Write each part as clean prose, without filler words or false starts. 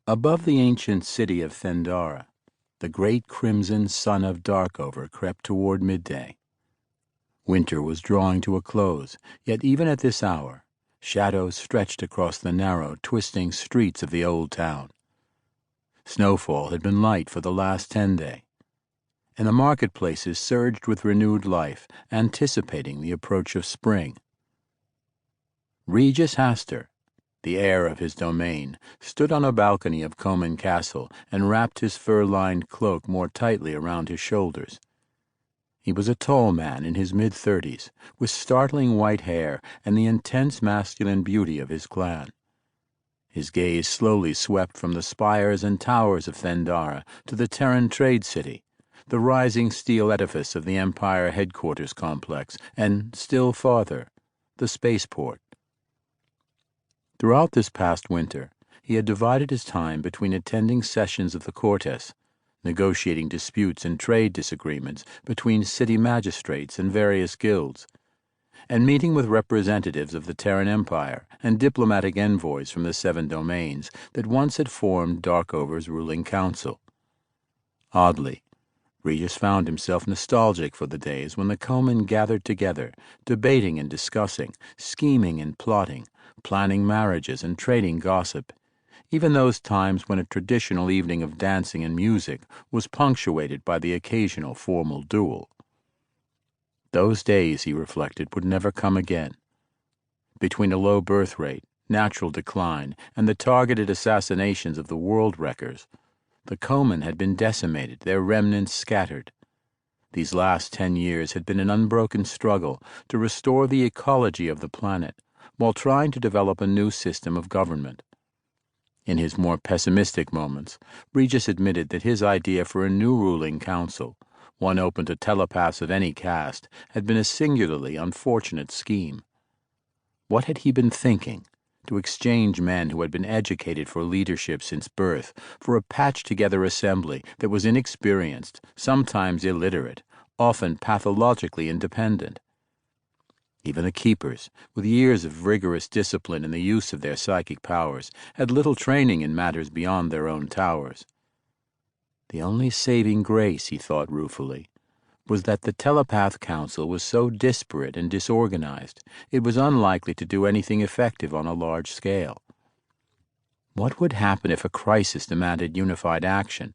Above the ancient city of Thendara, the great crimson sun of Darkover crept toward midday. Winter was drawing to a close, yet even at this hour, shadows stretched across the narrow, twisting streets of the old town. Snowfall had been light for the last 10 days, and the marketplaces surged with renewed life, anticipating the approach of spring. Regis Hastur, the heir of his domain, stood on a balcony of Comyn Castle and wrapped his fur-lined cloak more tightly around his shoulders. He was a tall man in his mid-30s, with startling white hair and the intense masculine beauty of his clan. His gaze slowly swept from the spires and towers of Thendara to the Terran trade city, the rising steel edifice of the Empire headquarters complex, and, still farther, the spaceport. Throughout this past winter, he had divided his time between attending sessions of the Cortes, negotiating disputes and trade disagreements between city magistrates and various guilds, and meeting with representatives of the Terran Empire and diplomatic envoys from the 7 domains that once had formed Darkover's ruling council. Oddly, Regis found himself nostalgic for the days when the Comyn gathered together, debating and discussing, scheming and plotting, planning marriages and trading gossip, even those times when a traditional evening of dancing and music was punctuated by the occasional formal duel. Those days, he reflected, would never come again. Between a low birth rate, natural decline, and the targeted assassinations of the world wreckers, the Comyn had been decimated, their remnants scattered. These last 10 years had been an unbroken struggle to restore the ecology of the planet while trying to develop a new system of government. In his more pessimistic moments, Regis admitted that his idea for a new ruling council, one open to telepaths of any caste, had been a singularly unfortunate scheme. What had he been thinking? To exchange men who had been educated for leadership since birth for a patched-together assembly that was inexperienced, sometimes illiterate, often pathologically independent. Even the keepers, with years of rigorous discipline in the use of their psychic powers, had little training in matters beyond their own towers. The only saving grace, he thought ruefully, was that the Telepath Council was so disparate and disorganized, it was unlikely to do anything effective on a large scale. What would happen if a crisis demanded unified action?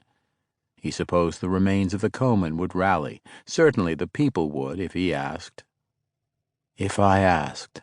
He supposed the remains of the Comyn would rally. Certainly the people would, if he asked. If I asked.